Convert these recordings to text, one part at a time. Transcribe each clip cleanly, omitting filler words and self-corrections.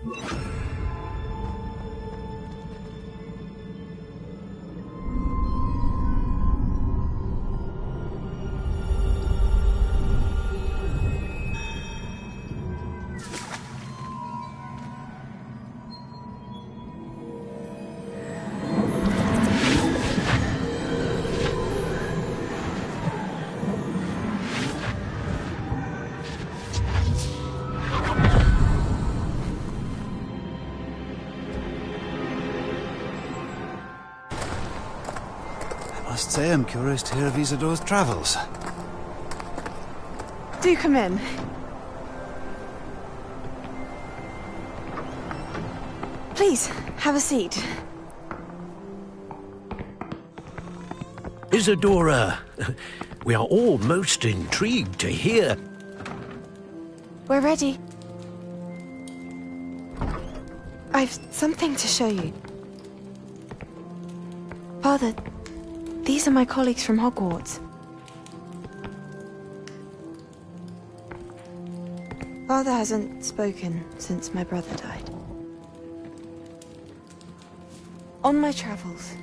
I must say I'm curious to hear of Isidor's travels. Do come in. Please, have a seat. Isadora, we are all most intrigued to hear. We're ready. I've something to show you. Father, these are my colleagues from Hogwarts. Father hasn't spoken since my brother died. On my travels,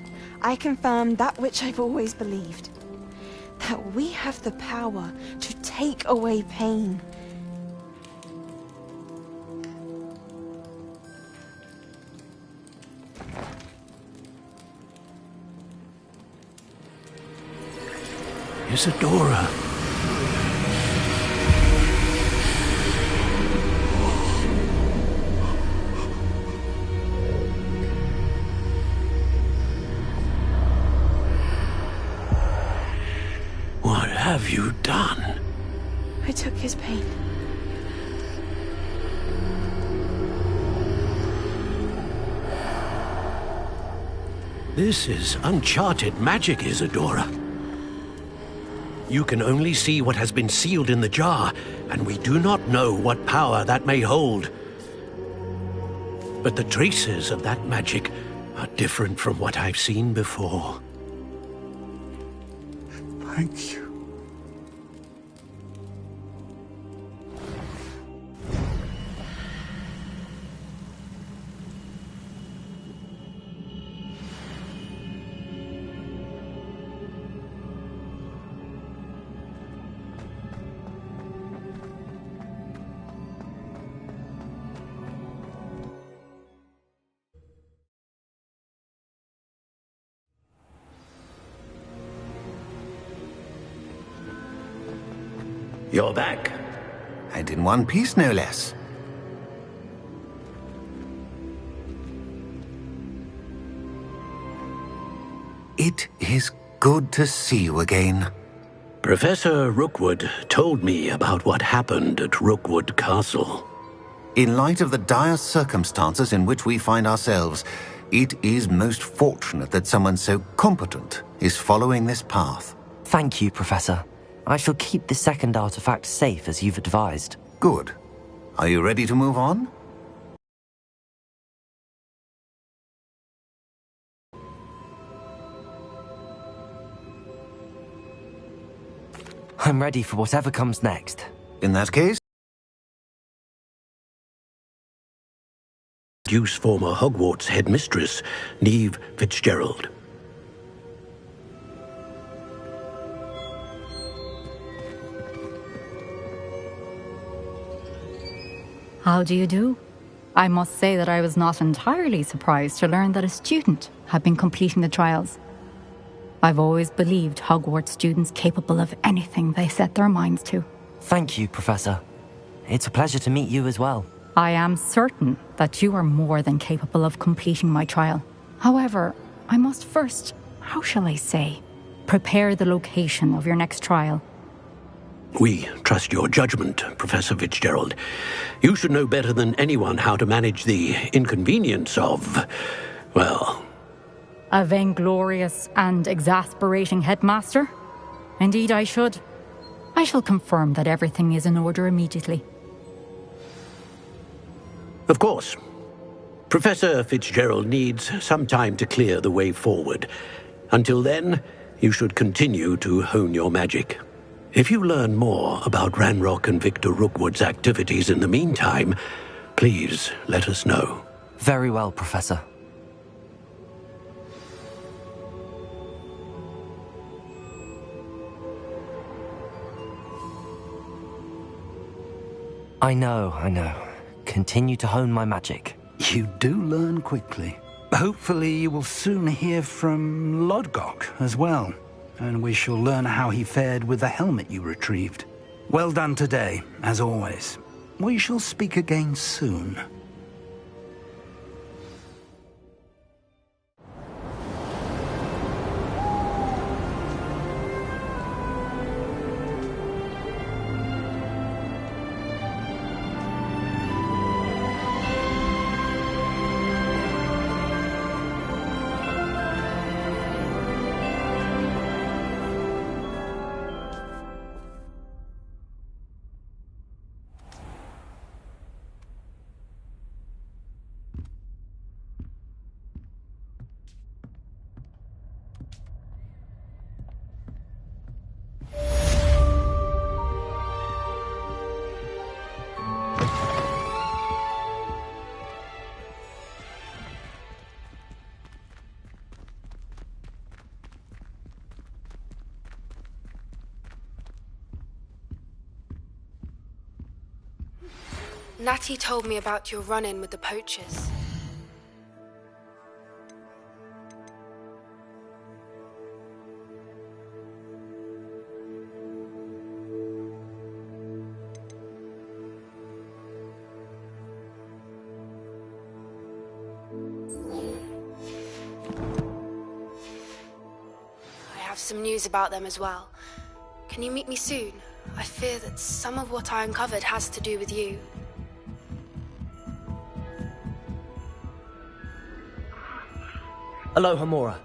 I confirmed that which I've always believed. That we have the power to take away pain. Isadora. What have you done? I took his pain. This is uncharted magic, Isadora. You can only see what has been sealed in the jar, and we do not know what power that may hold. But the traces of that magic are different from what I've seen before. Thank you. You're back. And in one piece, no less. It is good to see you again. Professor Rookwood told me about what happened at Rookwood Castle. In light of the dire circumstances in which we find ourselves, it is most fortunate that someone so competent is following this path. Thank you, Professor. I shall keep the second artifact safe as you've advised. Good. Are you ready to move on? I'm ready for whatever comes next. In that case... Introduce former Hogwarts headmistress, Neve Fitzgerald. How do you do? I must say that I was not entirely surprised to learn that a student had been completing the trials. I've always believed Hogwarts students capable of anything they set their minds to. Thank you, Professor. It's a pleasure to meet you as well. I am certain that you are more than capable of completing my trial. However, I must first, how shall I say, prepare the location of your next trial. We trust your judgment, Professor Fitzgerald. You should know better than anyone how to manage the inconvenience of, well... A vainglorious and exasperating headmaster? Indeed I should. I shall confirm that everything is in order immediately. Of course. Professor Fitzgerald needs some time to clear the way forward. Until then, you should continue to hone your magic. If you learn more about Ranrock and Victor Rookwood's activities in the meantime, Please, let us know. Very well, Professor. I know. Continue to hone my magic. You do learn quickly. Hopefully you will soon hear from Lodgok as well, and we shall learn how he fared with the helmet you retrieved. Well done today, as always. We shall speak again soon. Natty told me about your run-in with the poachers. I have some news about them as well. Can you meet me soon? I fear that some of what I uncovered has to do with you. Aloha, Mora.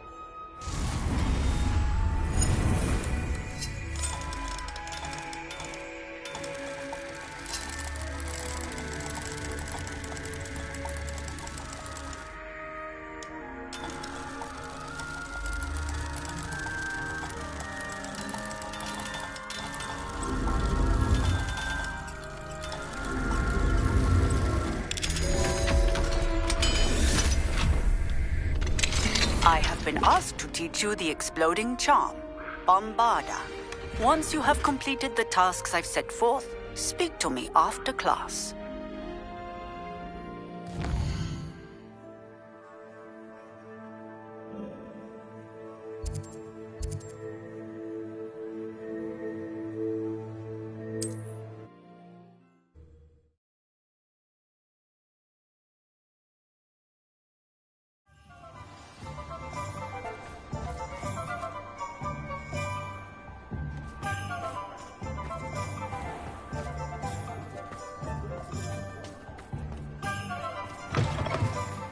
I have been asked to teach you the exploding charm, Bombarda. Once you have completed the tasks I've set forth, speak to me after class.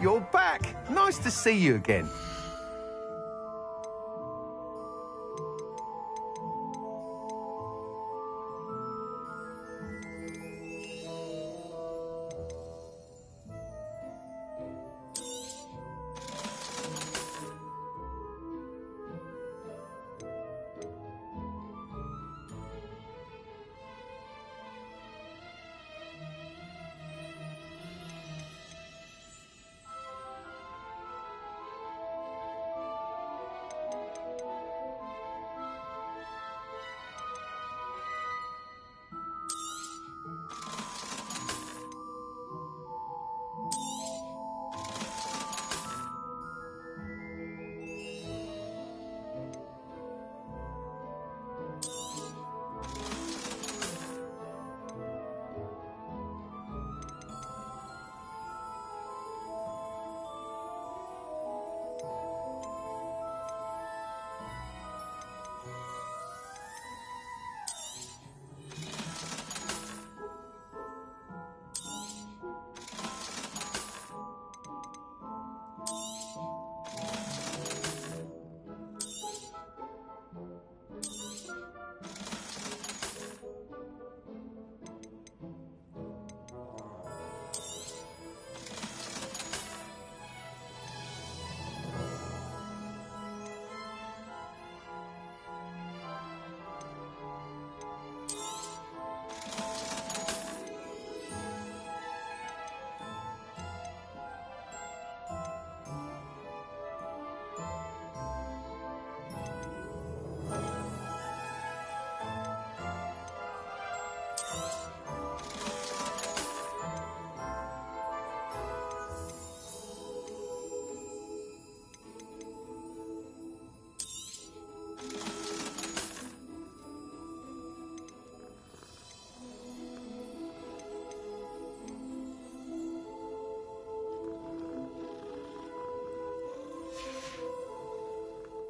You're back! Nice to see you again.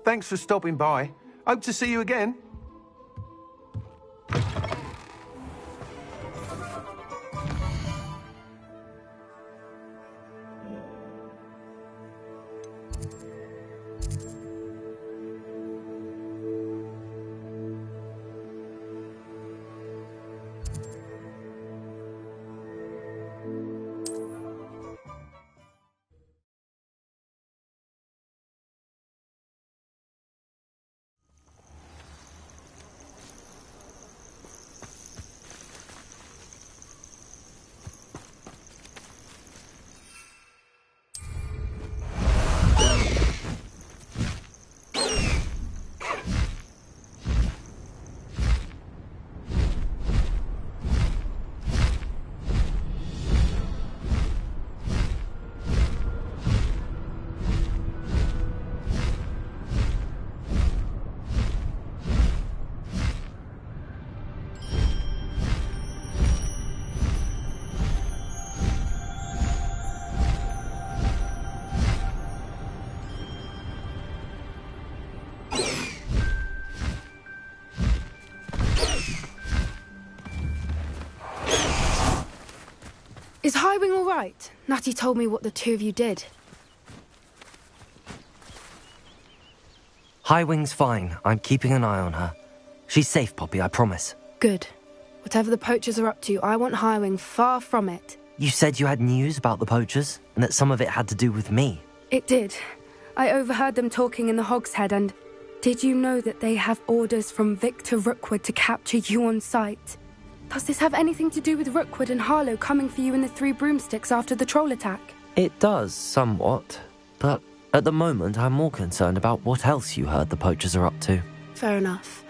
Thanks for stopping by. Hope to see you again. Is Highwing all right? Natty told me what the two of you did. Highwing's fine. I'm keeping an eye on her. She's safe, Poppy, I promise. Good. Whatever the poachers are up to, I want Highwing far from it. You said you had news about the poachers, and that some of it had to do with me. It did. I overheard them talking in the Hogshead, and did you know that they have orders from Victor Rookwood to capture you on sight? Does this have anything to do with Rookwood and Harlow coming for you in the Three Broomsticks after the troll attack? It does, somewhat. But at the moment, I'm more concerned about what else you heard the poachers are up to. Fair enough.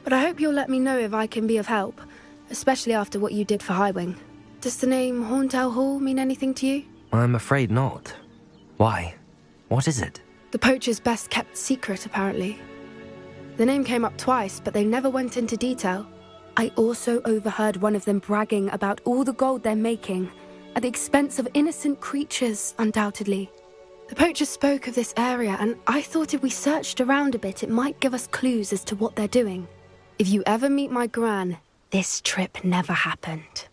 But I hope you'll let me know if I can be of help, especially after what you did for Highwing. Does the name Horntail Hall mean anything to you? I'm afraid not. Why? What is it? The poachers' best-kept secret, apparently. The name came up twice, but they never went into detail. I also overheard one of them bragging about all the gold they're making, at the expense of innocent creatures, undoubtedly. The poachers spoke of this area, and I thought if we searched around a bit, it might give us clues as to what they're doing. If you ever meet my gran, this trip never happened.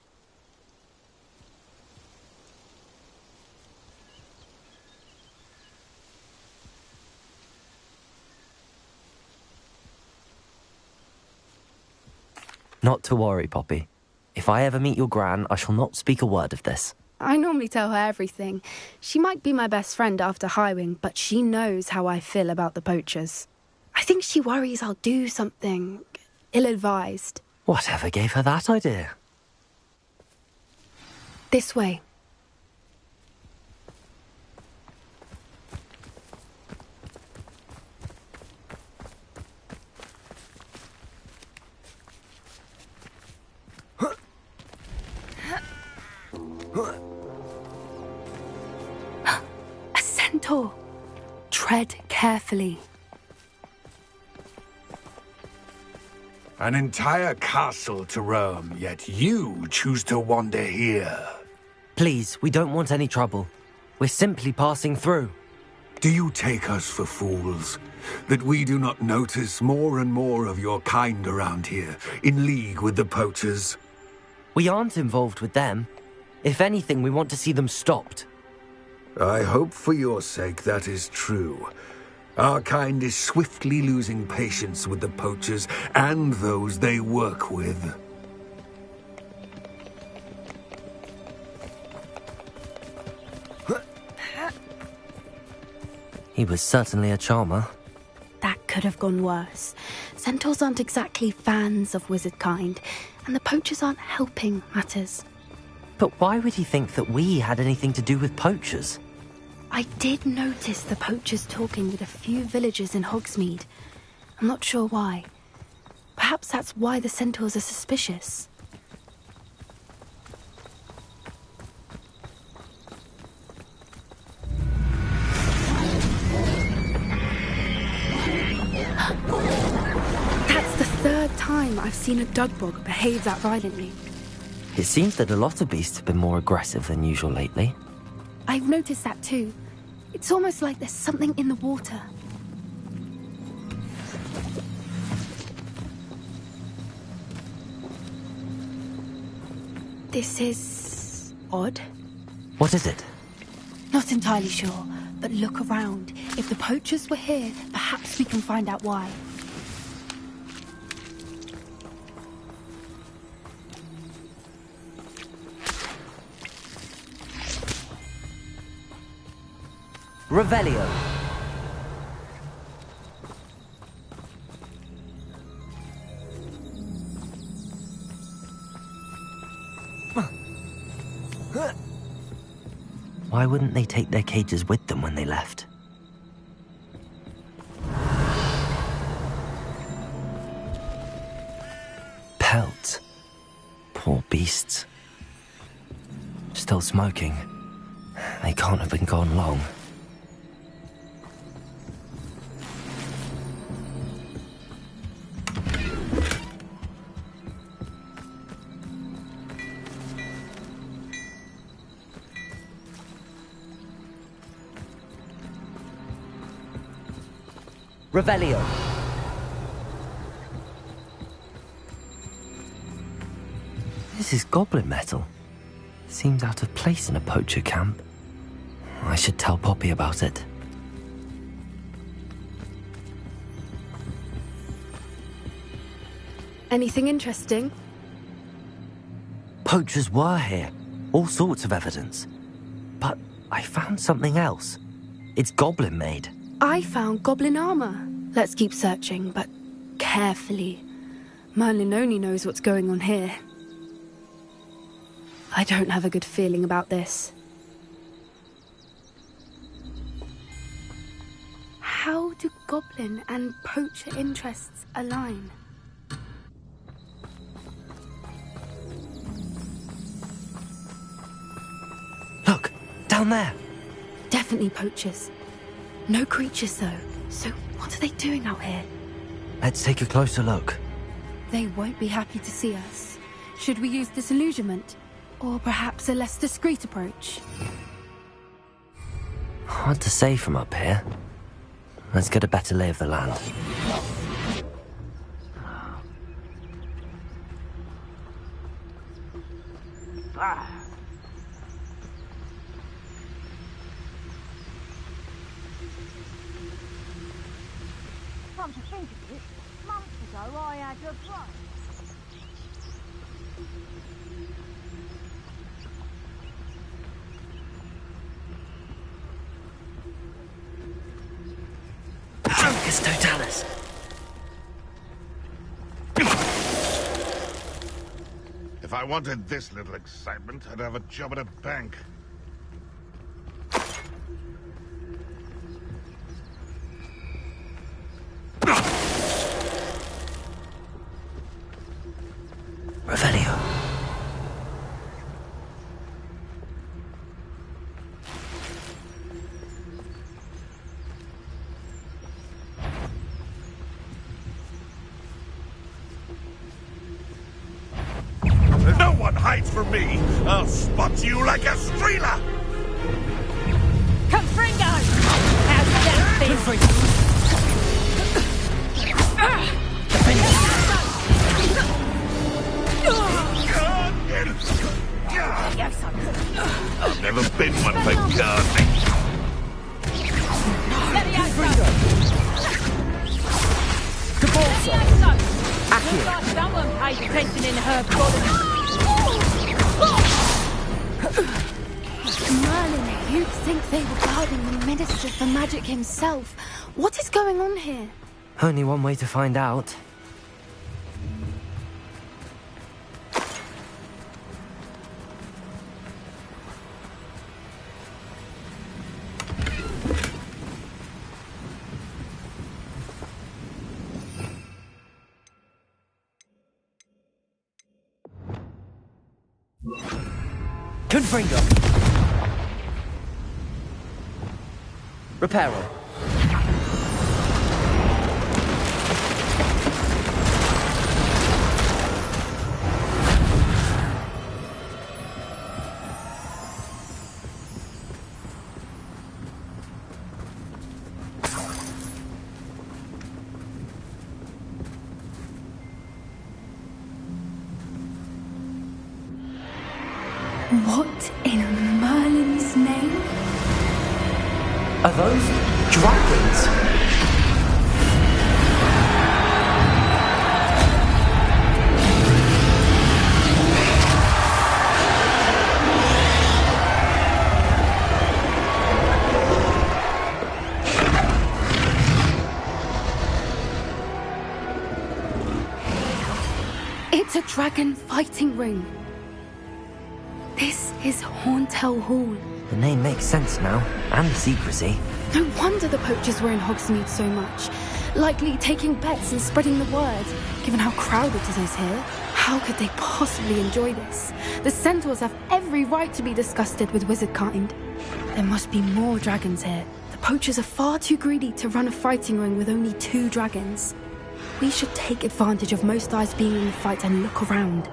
Not to worry, Poppy. If I ever meet your gran, I shall not speak a word of this. I normally tell her everything. She might be my best friend after Highwing, but she knows how I feel about the poachers. I think she worries I'll do something ill-advised. Whatever gave her that idea? This way. A centaur. Tread carefully. An entire castle to roam, yet you choose to wander here. Please, we don't want any trouble. We're simply passing through. Do you take us for fools? That we do not notice more and more of your kind around here, in league with the poachers? We aren't involved with them. If anything, we want to see them stopped. I hope for your sake that is true. Our kind is swiftly losing patience with the poachers and those they work with. He was certainly a charmer. That could have gone worse. Centaurs aren't exactly fans of wizard kind, and the poachers aren't helping matters. But why would he think that we had anything to do with poachers? I did notice the poachers talking with a few villagers in Hogsmeade. I'm not sure why. Perhaps that's why the centaurs are suspicious. That's the third time I've seen a Dugbog behave that violently. It seems that a lot of beasts have been more aggressive than usual lately. I've noticed that too. It's almost like there's something in the water. This is odd. What is it? Not entirely sure, but look around. If the poachers were here, perhaps we can find out why. Revelio. Why wouldn't they take their cages with them when they left? Pelts. Poor beasts. Still smoking. They can't have been gone long. Revelio. This is goblin metal. Seems out of place in a poacher camp. I should tell Poppy about it. Anything interesting? Poachers were here. All sorts of evidence. But I found something else. It's goblin made. I found goblin armor. Let's keep searching, but carefully. Merlin only knows what's going on here. I don't have a good feeling about this. How do goblin and poacher interests align? Look, down there. Definitely poachers. No creatures, though. So what are they doing out here? Let's take a closer look. They won't be happy to see us. Should we use disillusionment? Or perhaps a less discreet approach? Hard to say from up here. Let's get a better lay of the land. Come to think of it, months ago I had a fright. Druncus Totalis! If I wanted this little excitement, I'd have a job at a bank. Revelio. No one hides from me! I'll spot you like a streeler! Confringo! How's that feel? I've never been one for gardening. Let me out, Accurate. Someone paid attention in her body. Merlin, you'd think they were guarding the Minister for Magic himself. What is going on here? Only one way to find out. Confringo. Reparo. What in Merlin's name? Are those dragons? It's a dragon fighting ring. This is Hauntel Hall. The name makes sense now, and the secrecy. No wonder the poachers were in Hogsmeade so much. Likely taking bets and spreading the word, given how crowded it is here. How could they possibly enjoy this? The centaurs have every right to be disgusted with wizard kind. There must be more dragons here. The poachers are far too greedy to run a fighting ring with only 2 dragons. We should take advantage of most eyes being in the fight and look around.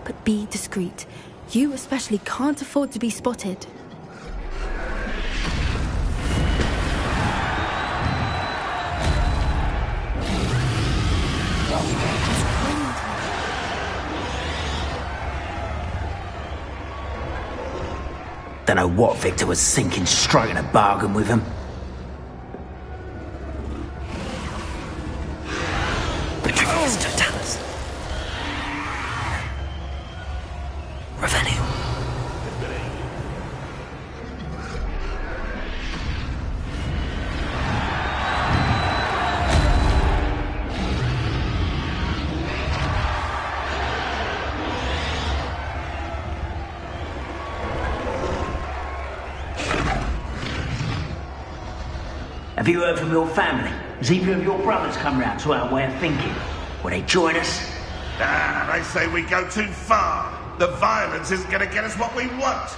But be discreet. You especially can't afford to be spotted. Don't know what Victor was thinking, striking a bargain with him. The trick is to tell us. Revenue. Have you heard from your family? Has either of your brothers come round to our way of thinking? Will they join us? Ah, they say we go too far. The violence isn't going to get us what we want.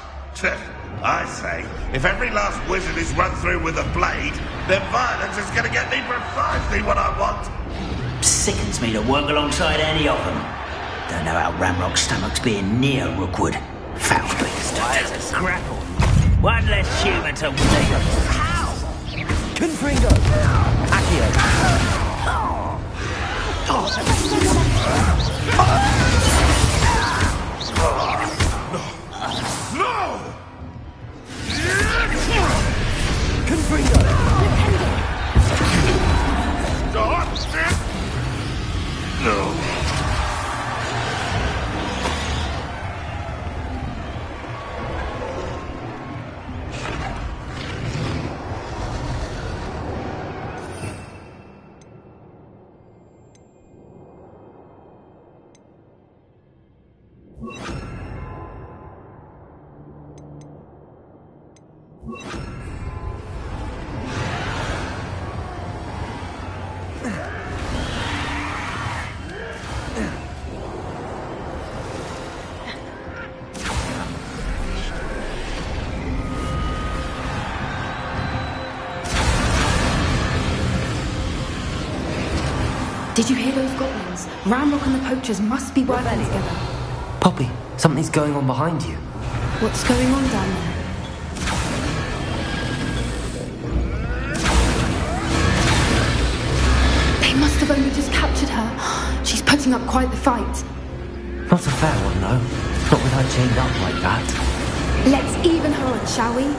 I say, if every last wizard is run through with a blade, then violence is going to get me precisely what I want. Sickens me to work alongside any of them. Don't know how Ramrock's stomach's being near Rookwood. Foul beast. Why is a grapple? One less human to think. Confringo! Accio! No! Confringo! No. Did you hear those goblins? Ramrock and the poachers must be working together. Poppy, something's going on behind you. What's going on down there? They must have only just captured her. She's putting up quite the fight. Not a fair one, though. Not with her chained up like that. Let's even her on, shall we?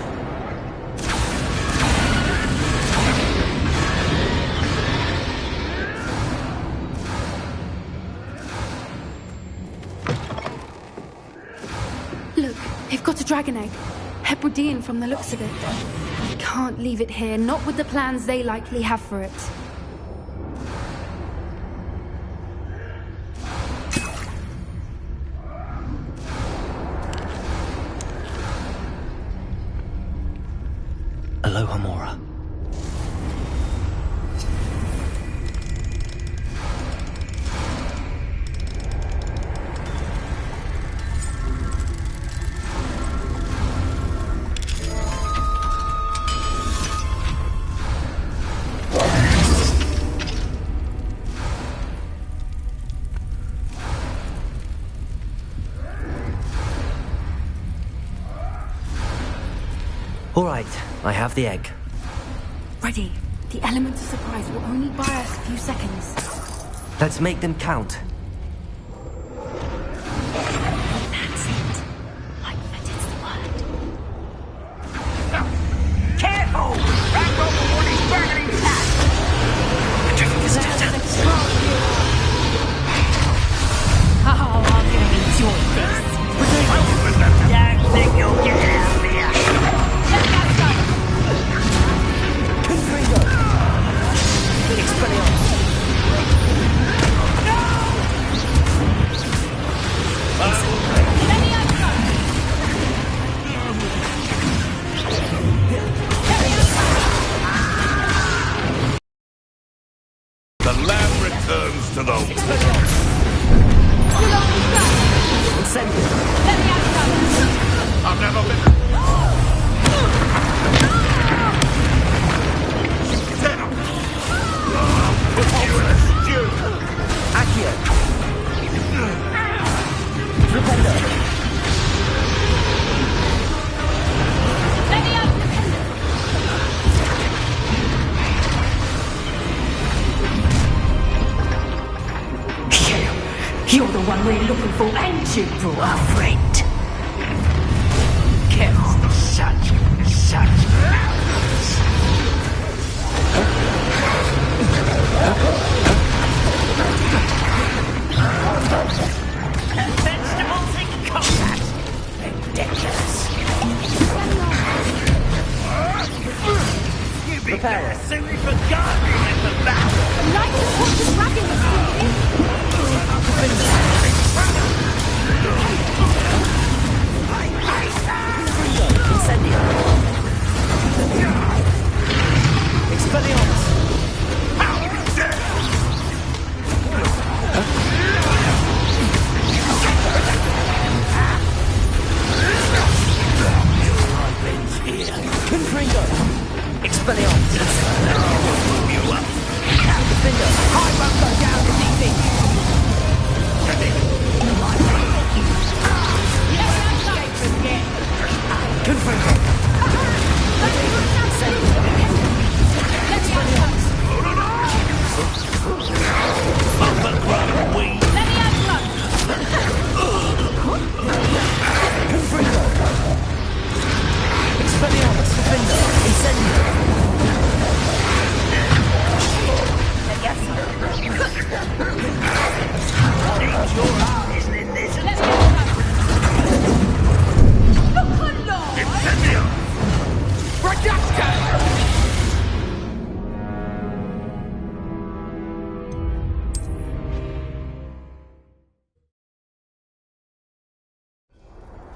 Look, they've got a dragon egg. Hebridean from the looks of it. We can't leave it here, not with the plans they likely have for it. Aloha Mora. All right, I have the egg. Ready. The element of surprise will only buy us a few seconds. Let's make them count. That's it. Like the one we're looking for, and you brought our friend. Kept such mountains. Vegetables in combat. Ridiculous. You be better suited for gardening than for battle. Like to watch the dragon Incendio. Expelliarmus. Confringo. Expelliarmus. You up. Defender. I won't go down this evening. Confringo. Expelliarmus, defender, incendio. It's your heart, isn't it, this? Incendio!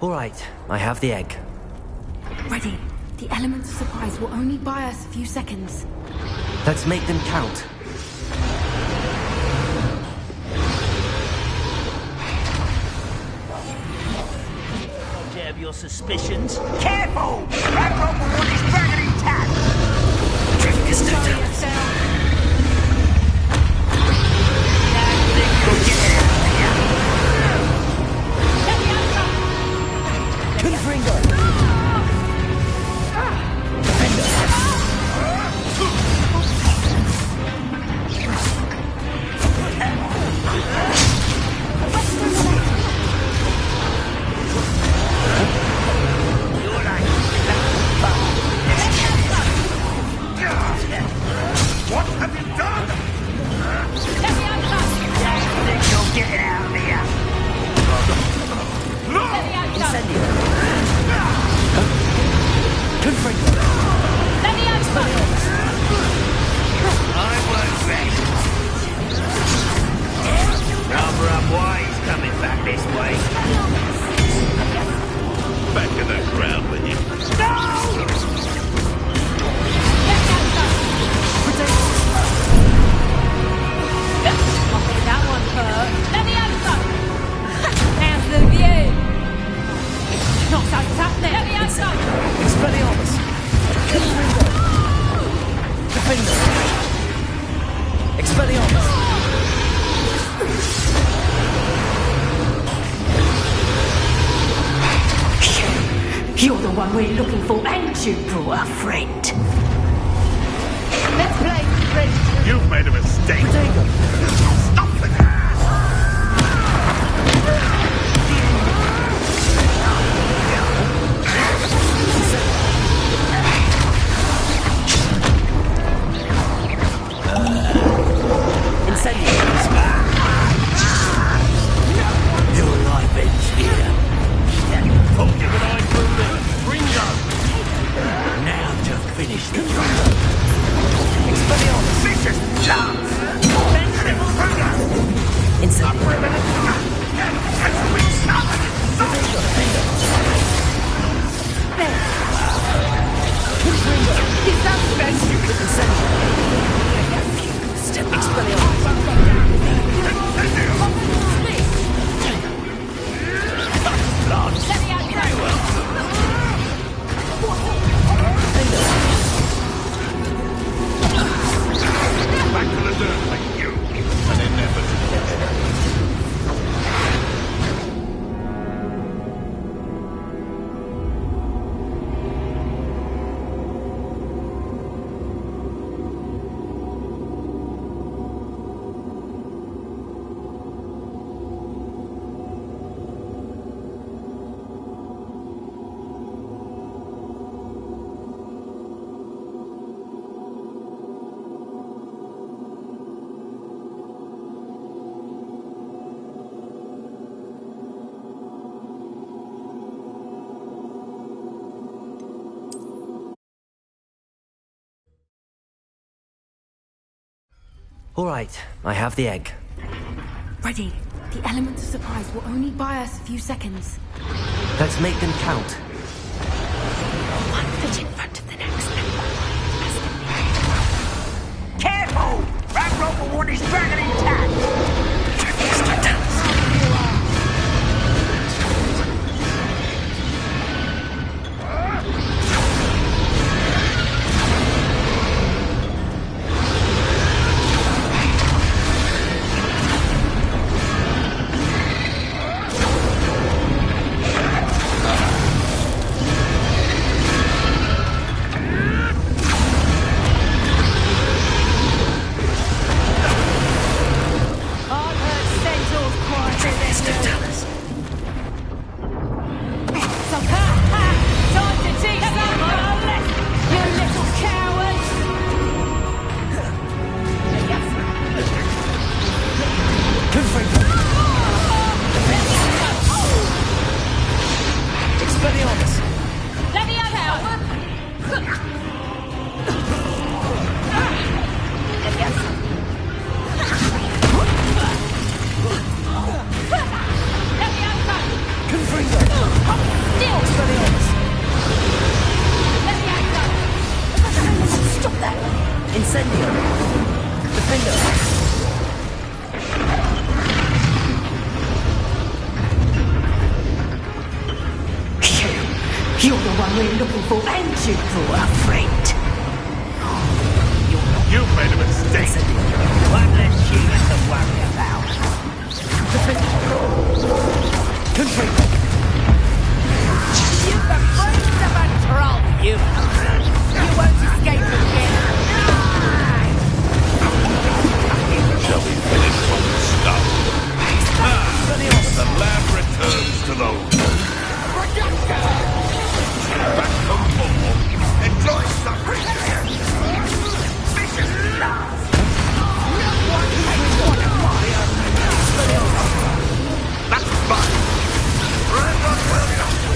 All right, I have the egg. Ready. The elements of surprise will only buy us a few seconds. Let's make them count. Of your suspicions. Careful! Ramrock will want his dragon intact! Traffic is still down. Confringo. What have you done? You're getting out of here! Incendio. Confringo. Expelliarmus. I won't rest. Rather up why he's coming back this way. Back in that ground with you. That one hurt. Let me have some. How's the view? Not so tough then. Let me have some. Expelliarmus. Confringo. Defender. Expelliarmus. You're the one we're looking for, and you brought a friend. Let's play, friend. You've made a mistake. Stop it! Incendio. Your life ends here. Told you that I could live. Ringo! Now to finish the Expelliarmus. Vicious chance! Incendio. Back to the dirt like you. An inevitable. All right, I have the egg. Ready. The element of surprise will only buy us a few seconds. Let's make them count. One foot in front of the next. Careful! Ramrock will want his dragon intact! You're the one we're looking for, and you for a friend. You've made a mistake. One less human to worry about. You've the brains of a troll, you. You won't escape again. Shall we finish what we started? The lab returns to those. Back for more. Enjoy suffering. Mission love. That's fine.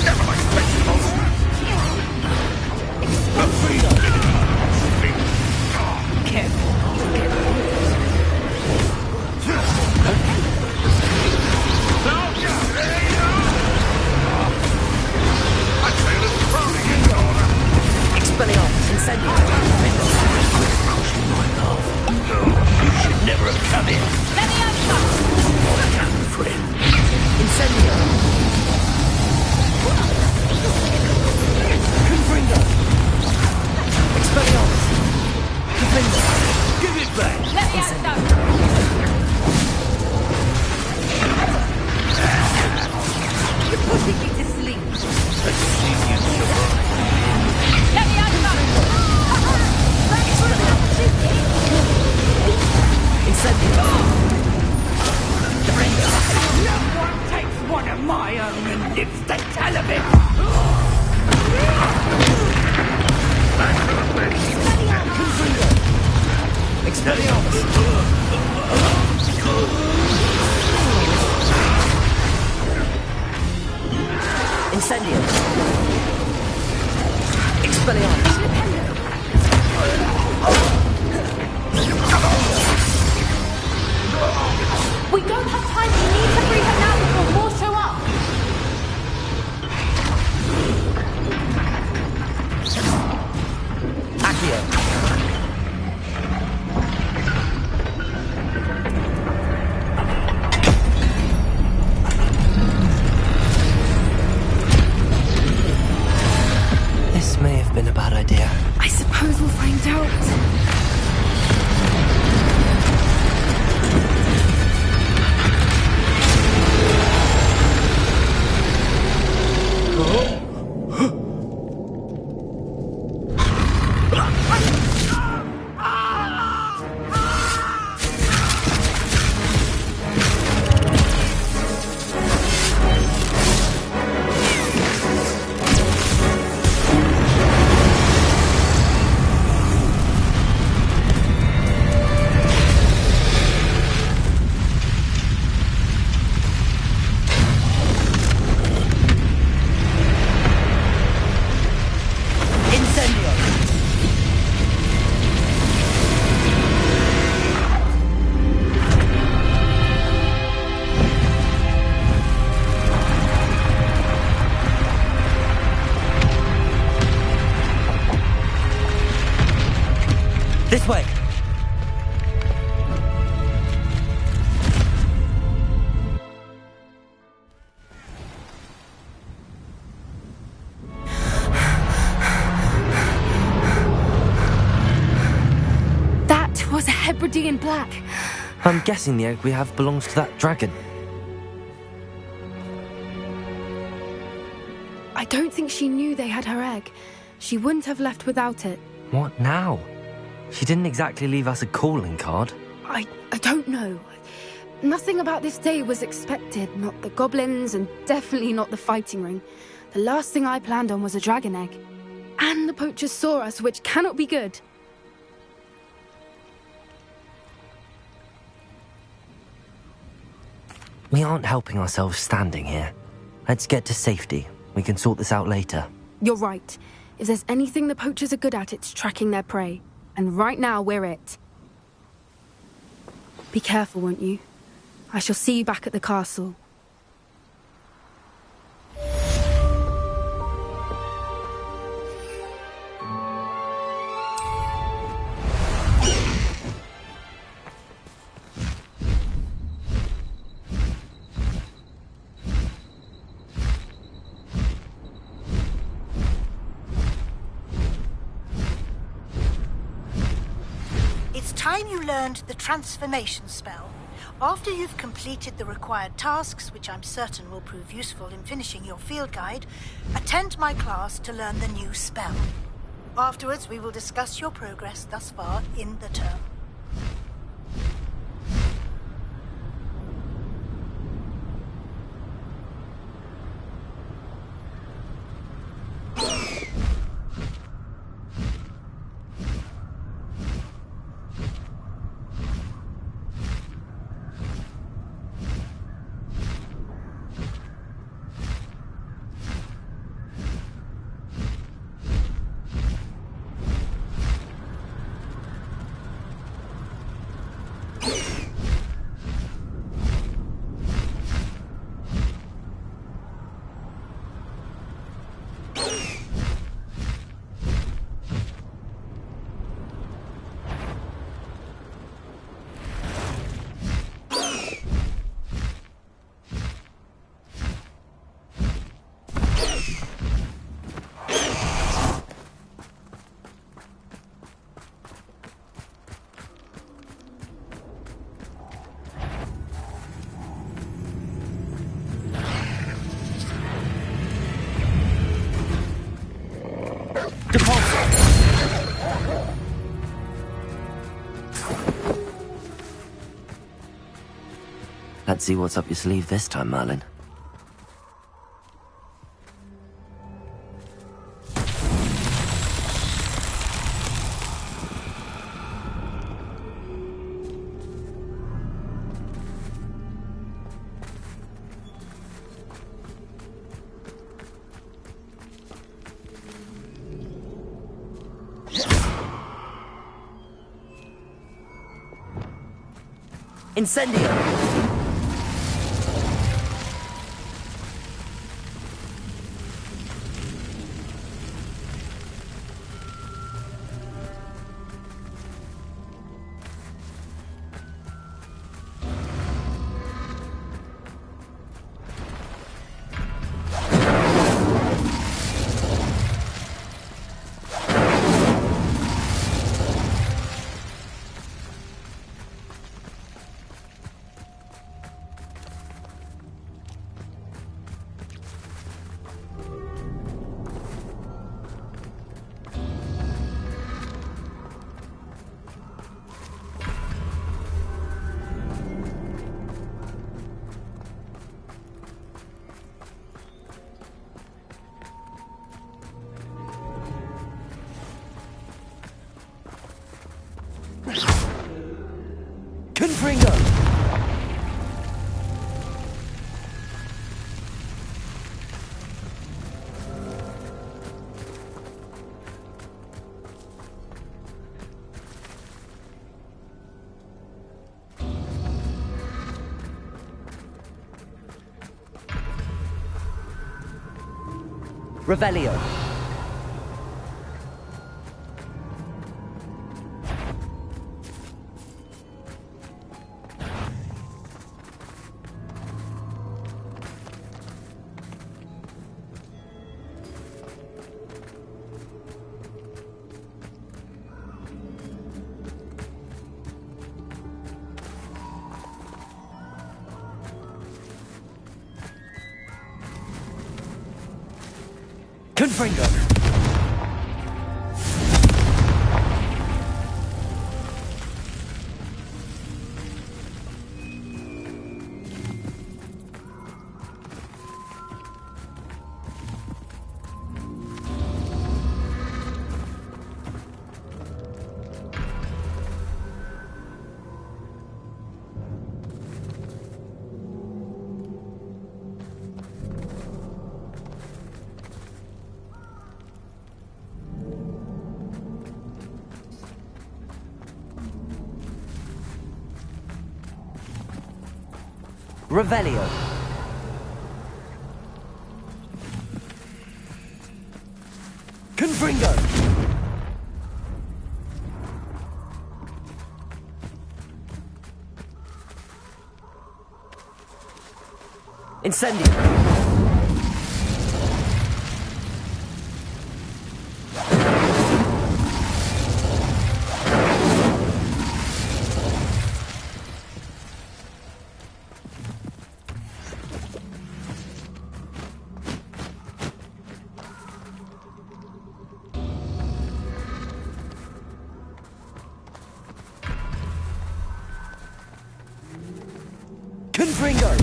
Never mind spectacles. Careful. Expelliarmus, incendio. You should never have come in. Let me answer! Come, friend. Incendio. Confringo. Expelliarmus. Confringo. Give it back. Let me answer! You're putting me to sleep. Let's see you survive. Let me answer! Incendio. No one takes one of my own and lives to tell of it. Expelliarmus. Incendio. Expelliarmus. We don't have time. We need to free her now before more show up. Accio. This may have been a bad idea. I suppose we'll find out. This way! That was a Hebridean black. I'm guessing the egg we have belongs to that dragon. I don't think she knew they had her egg. She wouldn't have left without it. What now? She didn't exactly leave us a calling card. I don't know. Nothing about this day was expected. Not the goblins, and definitely not the fighting ring. The last thing I planned on was a dragon egg. And the poachers saw us, which cannot be good. We aren't helping ourselves standing here. Let's get to safety. We can sort this out later. You're right. If there's anything the poachers are good at, it's tracking their prey. And right now, we're it. Be careful, won't you? I shall see you back at the castle. It's time you learned the transformation spell. After you've completed the required tasks, which I'm certain will prove useful in finishing your field guide, attend my class to learn the new spell. Afterwards, we will discuss your progress thus far in the term. Let's see what's up your sleeve this time, Merlin. Incendio! Confringo! Revelio. Confringo! Revelio. Confringo! Incendio. Confringo!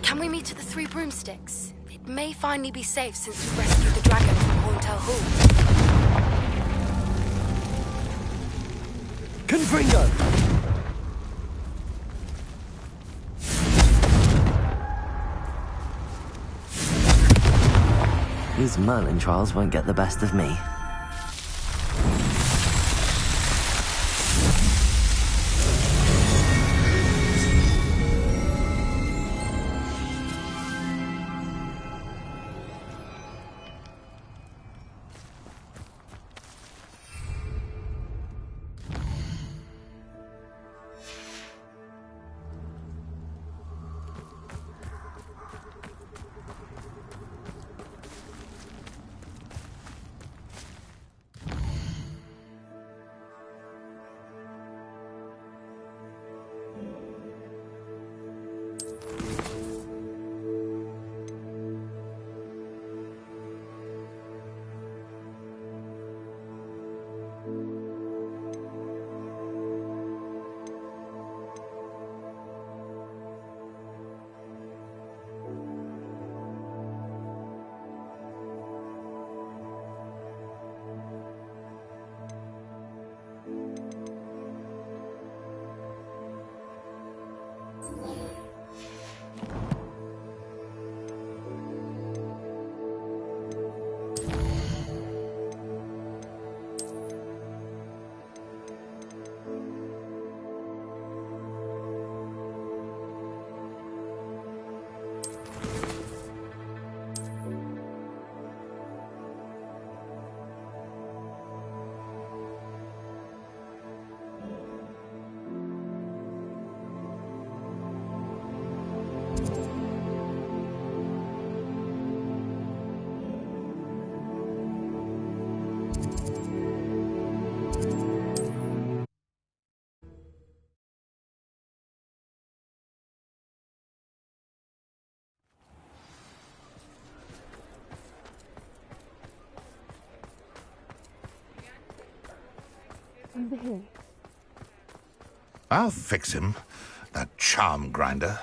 Can we meet at the Three Broomsticks? It may finally be safe since we rescued the dragon from Horntail Hall. Confringo! These Merlin trials won't get the best of me. Over here. I'll fix him, that charm grinder.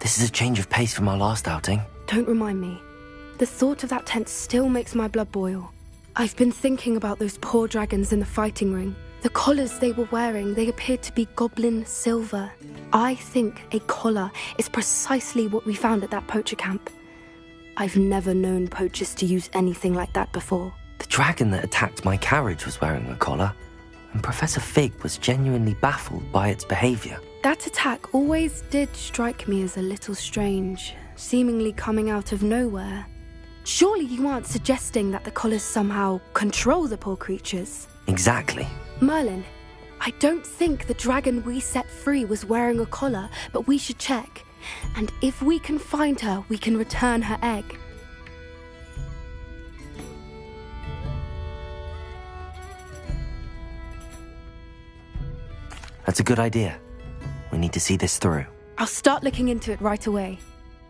This is a change of pace from our last outing. Don't remind me. The thought of that tent still makes my blood boil. I've been thinking about those poor dragons in the fighting ring, The collars they were wearing, they appeared to be goblin silver. I think a collar is precisely what we found at that poacher camp. I've never known poachers to use anything like that before. The dragon that attacked my carriage was wearing a collar, and Professor Fig was genuinely baffled by its behavior. That attack always did strike me as a little strange, seemingly coming out of nowhere. Surely you aren't suggesting that the collars somehow control the poor creatures? Exactly. Merlin, I don't think the dragon we set free was wearing a collar, but we should check. And if we can find her, we can return her egg. That's a good idea. We need to see this through. I'll start looking into it right away.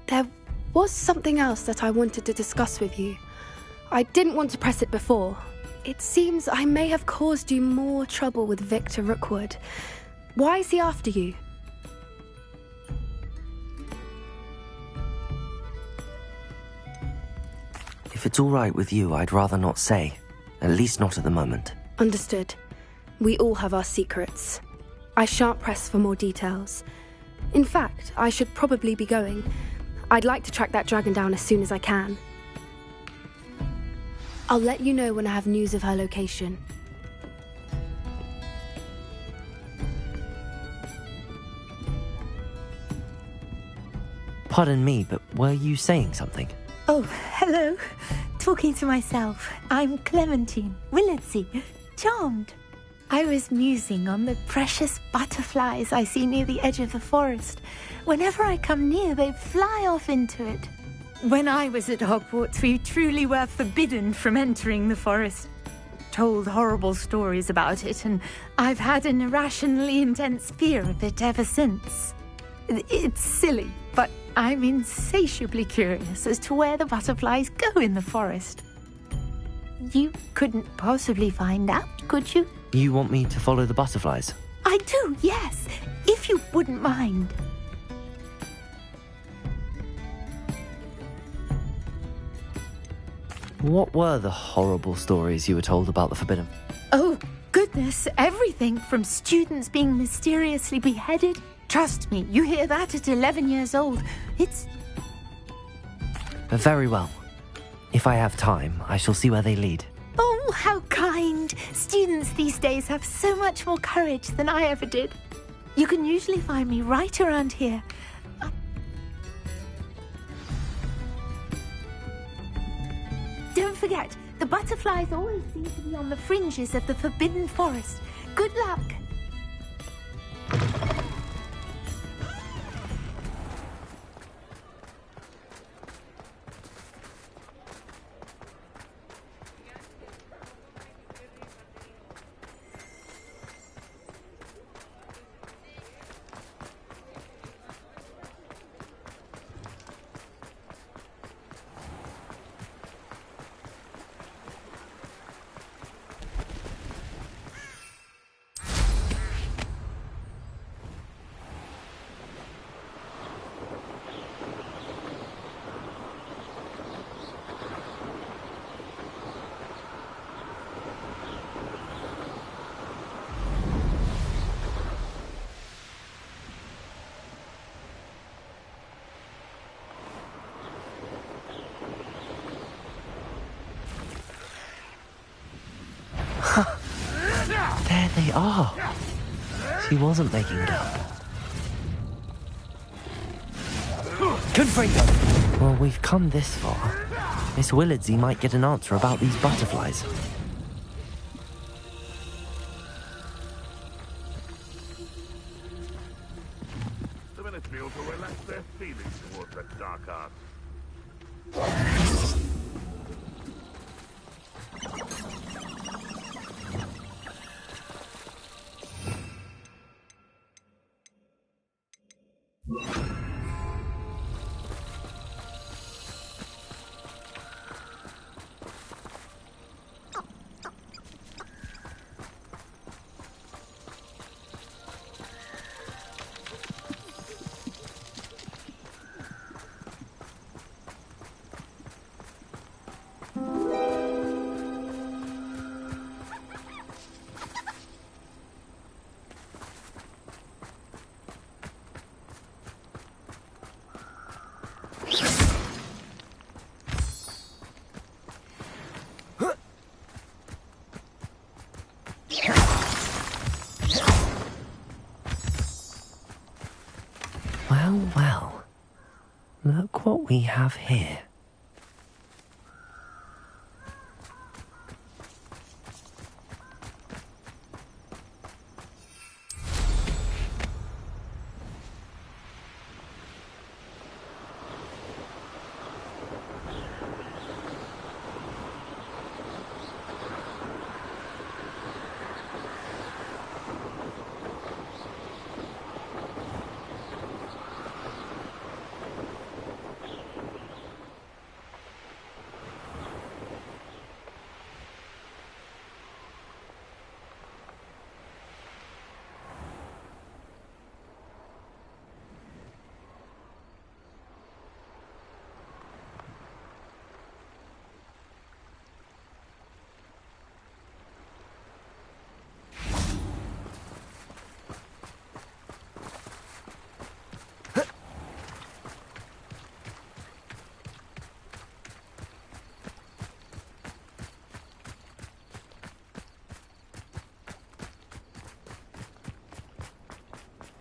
There was something else that I wanted to discuss with you. I didn't want to press it before. It seems I may have caused you more trouble with Victor Rookwood. Why is he after you? If it's all right with you, I'd rather not say. At least not at the moment. Understood. We all have our secrets. I shan't press for more details. In fact, I should probably be going. I'd like to track that dragon down as soon as I can. I'll let you know when I have news of her location. Pardon me, but were you saying something? Oh, hello. Talking to myself. I'm Clementine Willardsey. Charmed. I was musing on the precious butterflies I see near the edge of the forest. Whenever I come near, they fly off into it. When I was at Hogwarts, we truly were forbidden from entering the forest. Told horrible stories about it, and I've had an irrationally intense fear of it ever since. It's silly, but I'm insatiably curious as to where the butterflies go in the forest. You couldn't possibly find out, could you? You want me to follow the butterflies? I do, yes, if you wouldn't mind. What were the horrible stories you were told about the Forbidden? Oh, goodness, everything from students being mysteriously beheaded. Trust me, you hear that at 11 years old. It's... Very well. If I have time, I shall see where they lead. Oh, how kind. Students these days have so much more courage than I ever did. You can usually find me right around here. Don't forget, the butterflies always seem to be on the fringes of the Forbidden Forest. Good luck. There they are. She wasn't making it up. Confringo! Well, we've come this far. Miss Willardsey might get an answer about these butterflies. The Ministry to relax their feelings towards that dark art. Well, well. Look what we have here.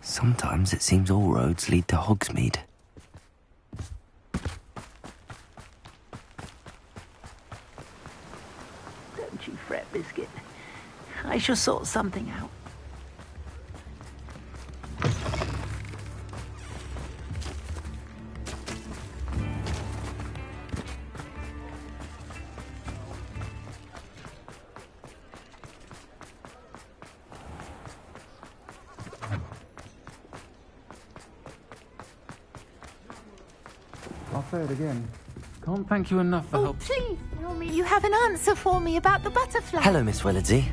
Sometimes it seems all roads lead to Hogsmeade. Don't you fret, Biscuit. I shall sort something out. I'll say it again. Can't thank you enough for help. Please tell me you have an answer for me about the butterfly. Hello, Miss Willardsey.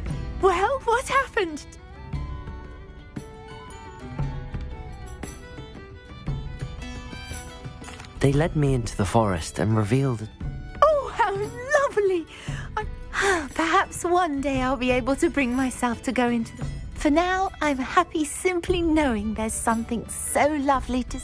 Well, what happened? They led me into the forest and revealed... Oh, how lovely! Perhaps one day I'll be able to bring myself to go into them. For now, I'm happy simply knowing there's something so lovely to...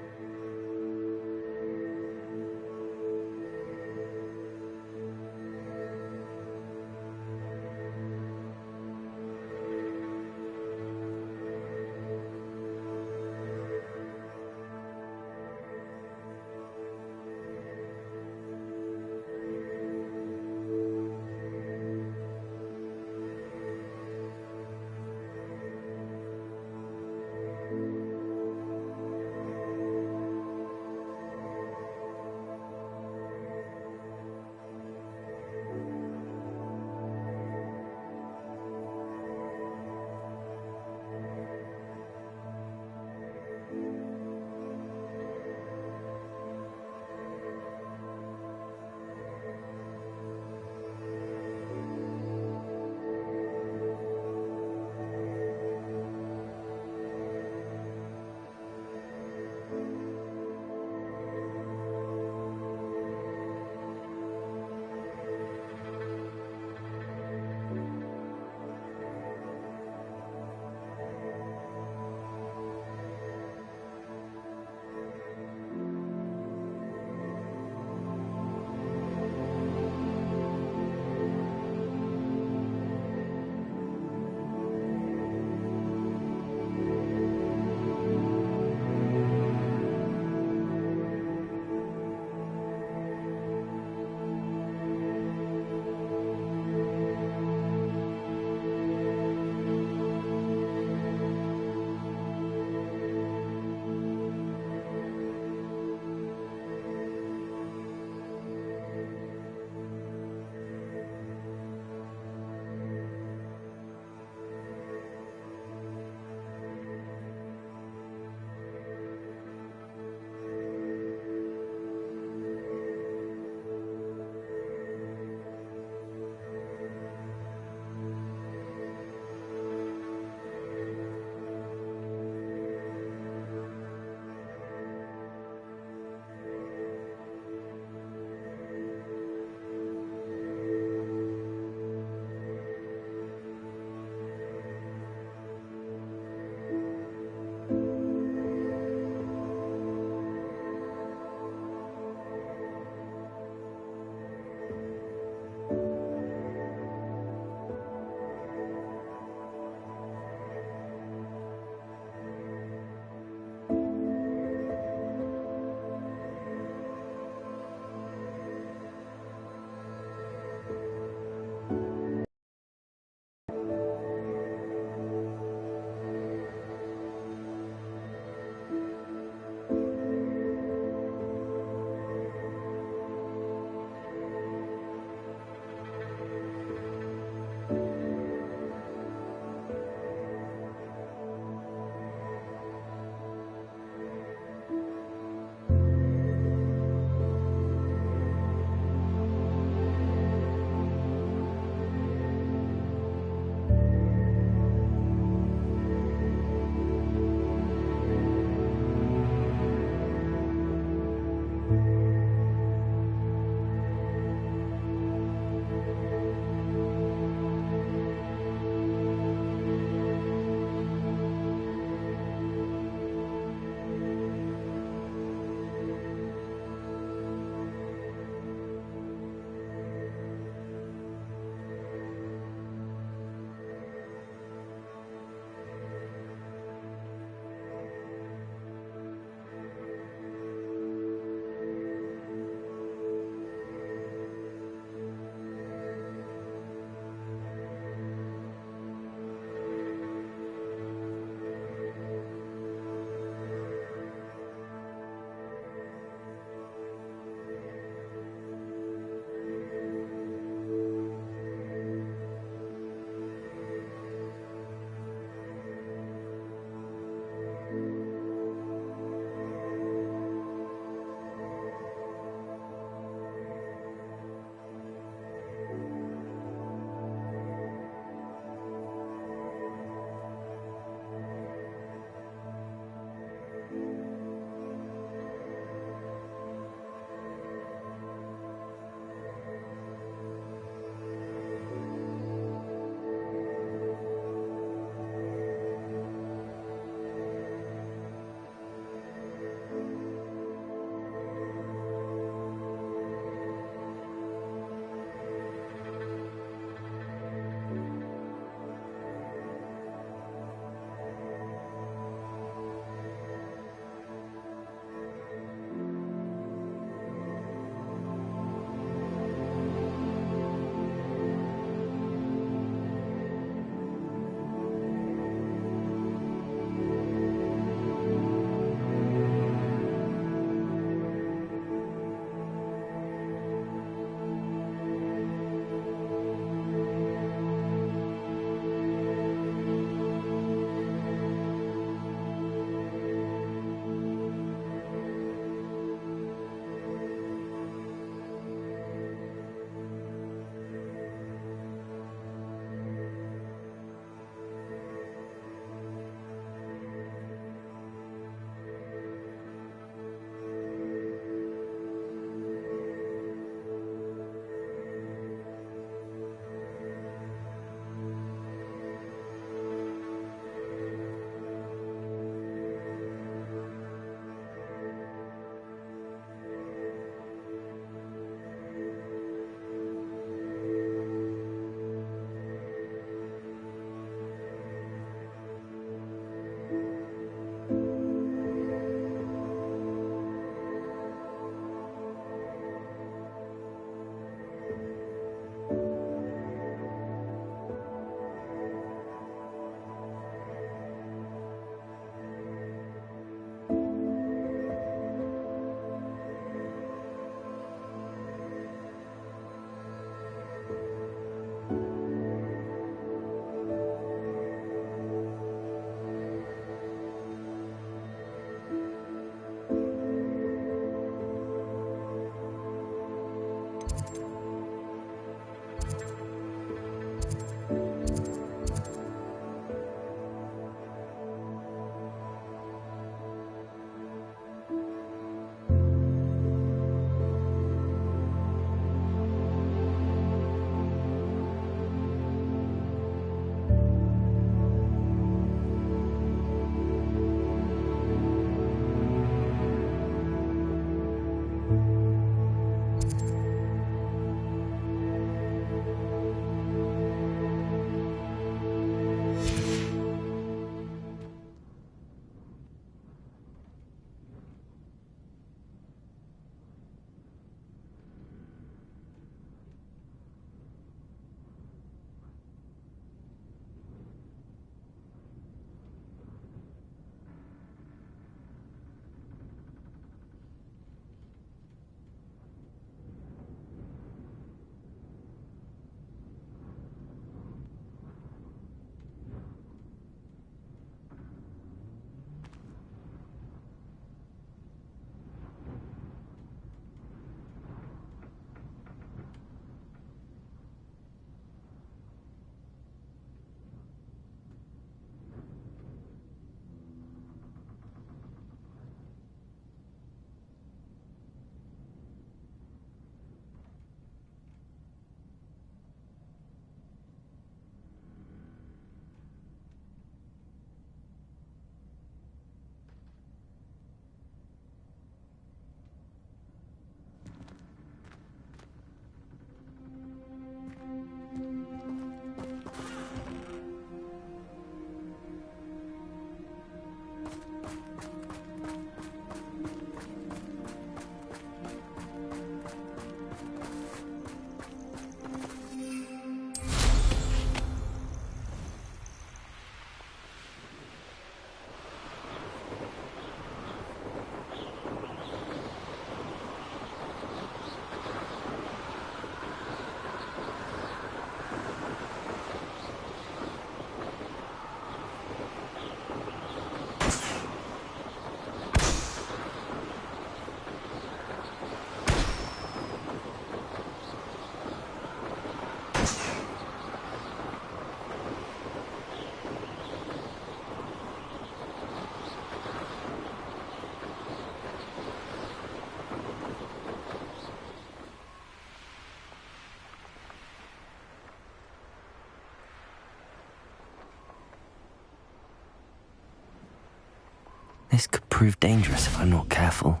This could prove dangerous if I'm not careful.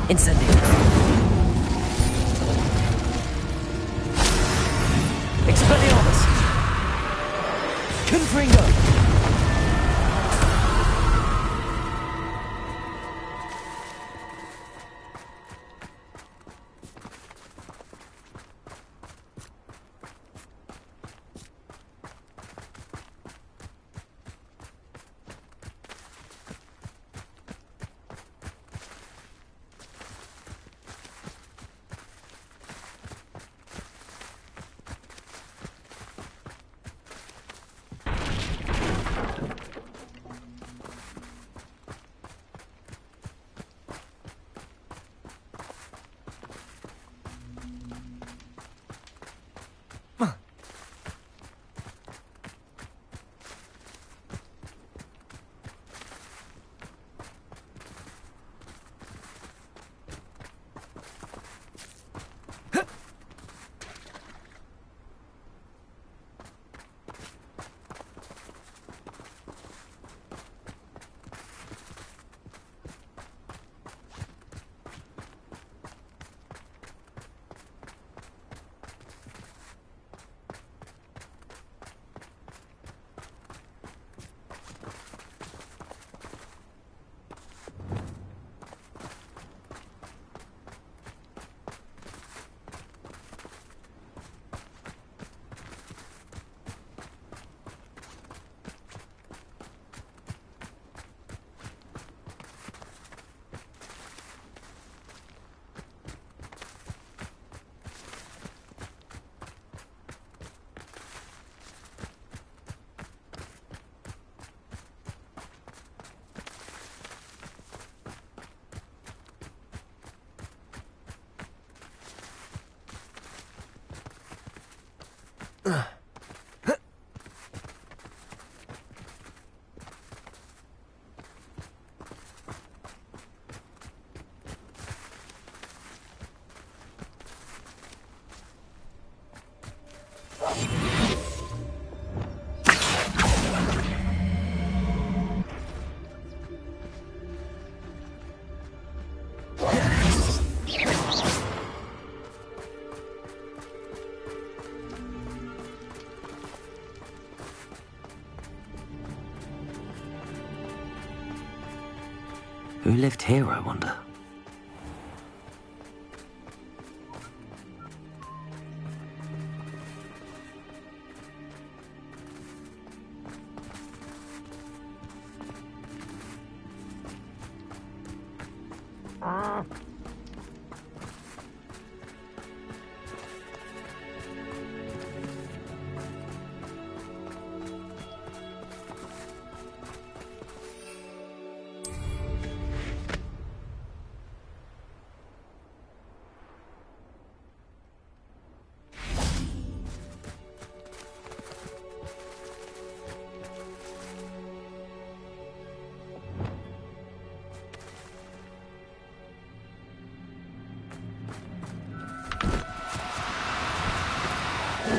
Incendio. Expelliarmus. Confringo. Who lived here, I wonder?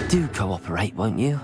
Do cooperate, won't you?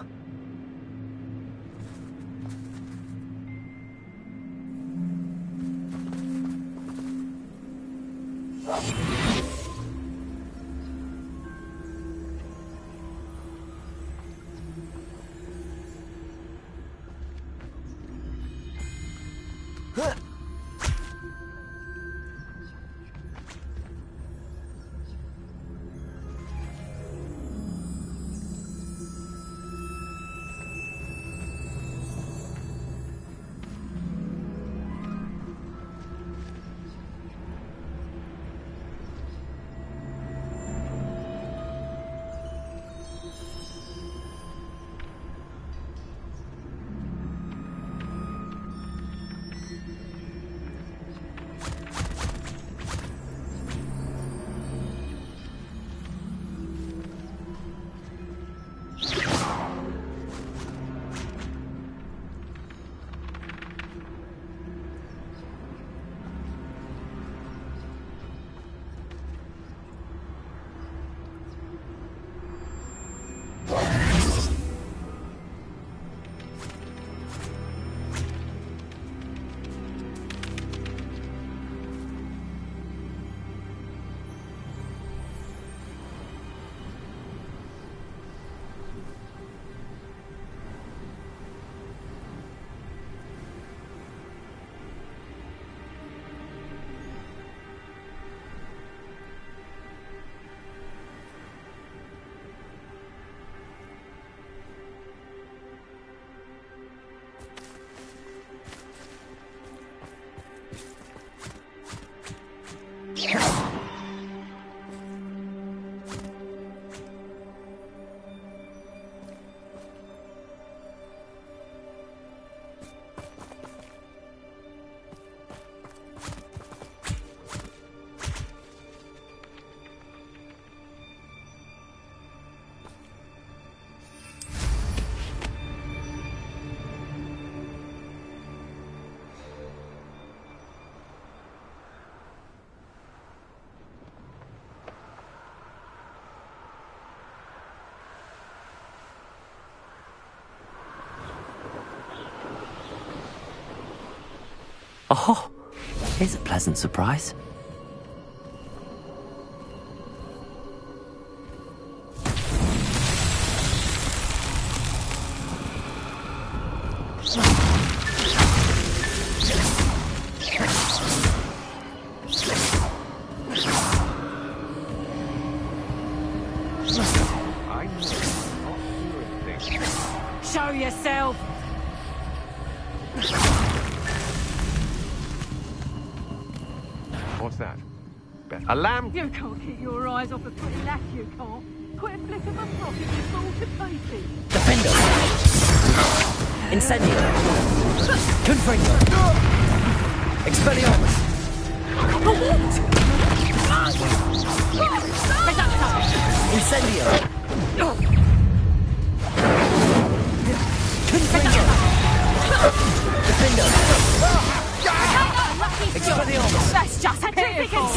Oh, here's a pleasant surprise. Show yourself! What's that? A lamb? You can't keep your eyes off a pretty lass, you can't. Quit a flick of a frock and you fall to pieces. Defender! Incendio! Confringo! Expelliarmus! Incendio! Confringo! Defender! Expelliarmus! That's just pitiful!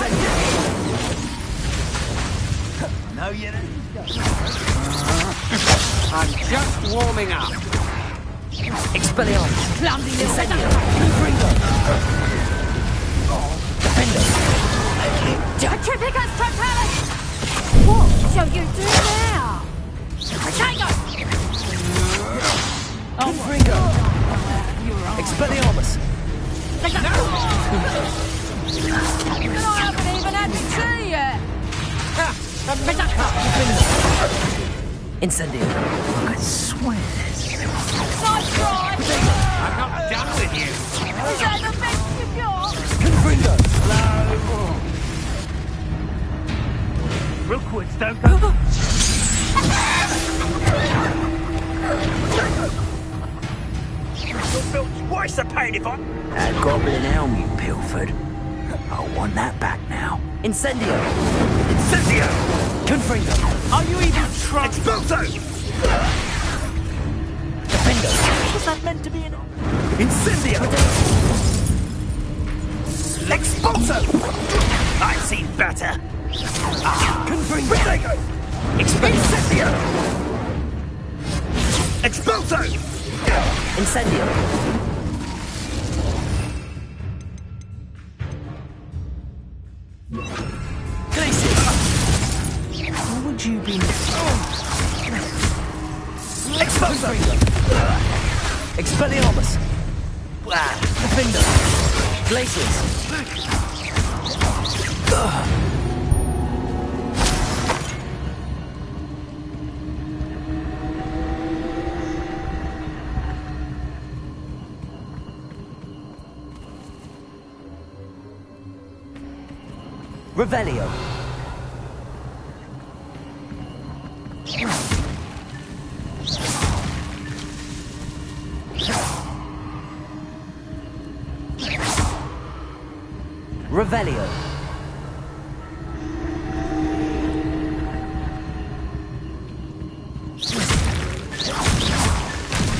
No, you don't. I'm just warming up. Expelliarmus! Clumsy little Incendio! Confringo! Defender! Triplicus Totalis! What shall you do now? Tango! Confringo! Expelliarmus! I haven't even had my tea yet! Incendio! I swear this. Nice try! I'm not done with you. Is that the best you've got? Confringo! Rookwards don't go. You'll feel twice the pain if I... That goblin helm you pilfered. I want that back now. Incendio! Incendio! Confringo! Are you even trying? Expulso! Defender! Was that meant to be an... Incendio! Expulso! I've seen better. Confringo! Incendio! Expulso! Incendio! Glacius! What would you be... Expulso! Expelliarmus! Defender! Glacius! Revelio! Revelio!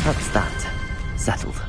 That's that. Settled.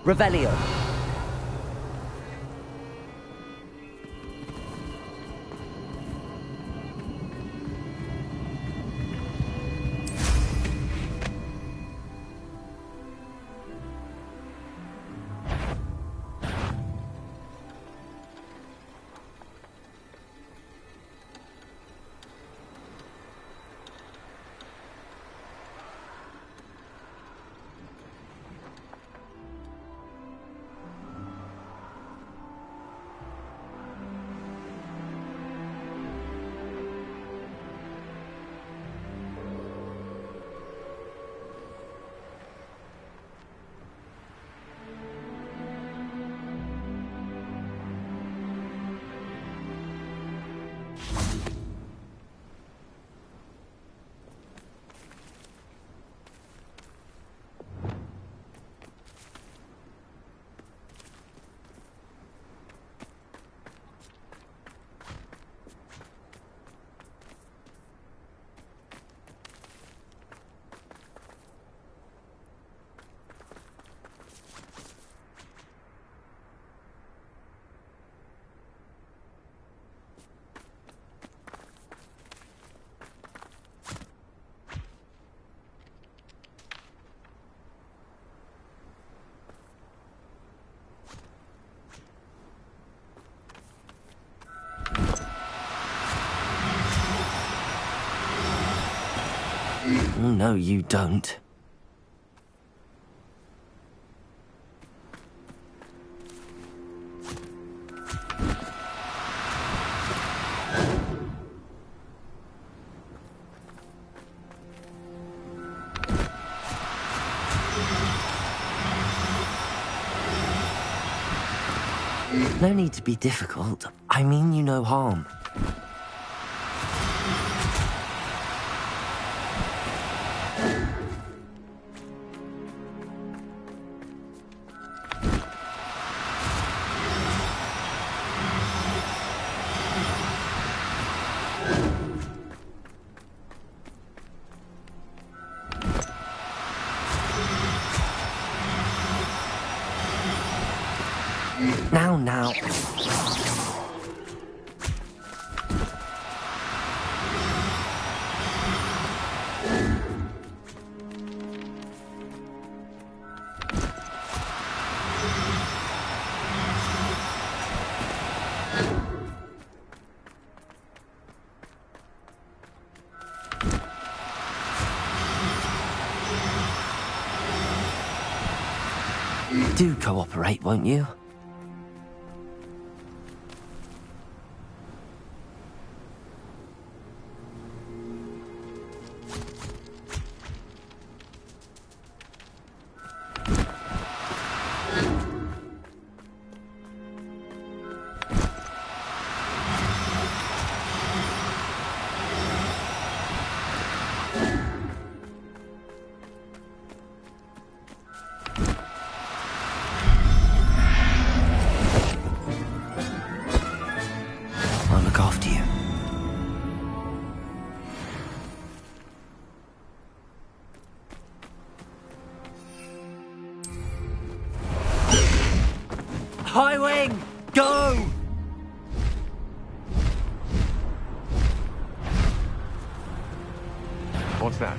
Revelio. No, you don't. No need to be difficult. I mean you no harm. Now. Do cooperate, won't you? I'll look after you. High wing! Go! What's that?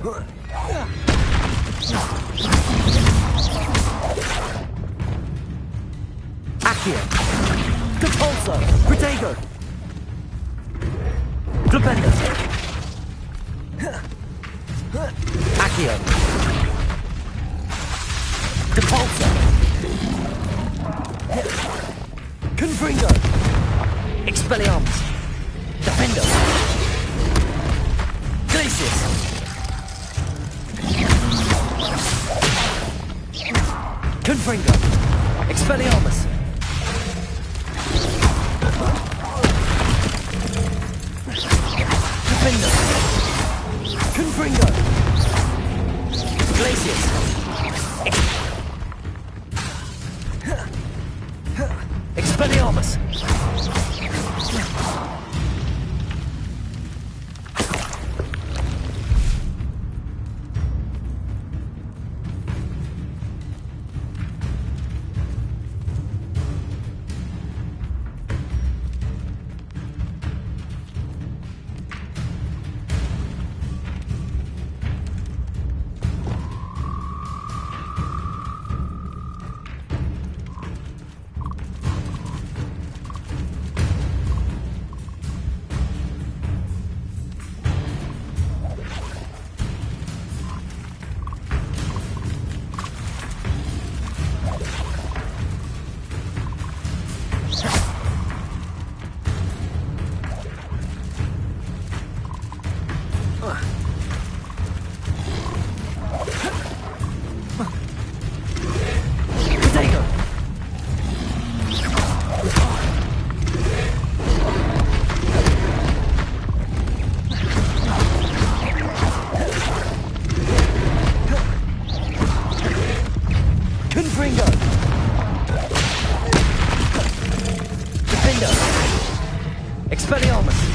Accio. Compulso. Protego. Flipendo. Accio. Compulso. Confringo. Expelliarmus. Defendo. Glacius. Confringo. Expelliarmus. Defendo. Confringo. Glacius. Expelliarmus. Confringo. Defendo. Expelliarmus.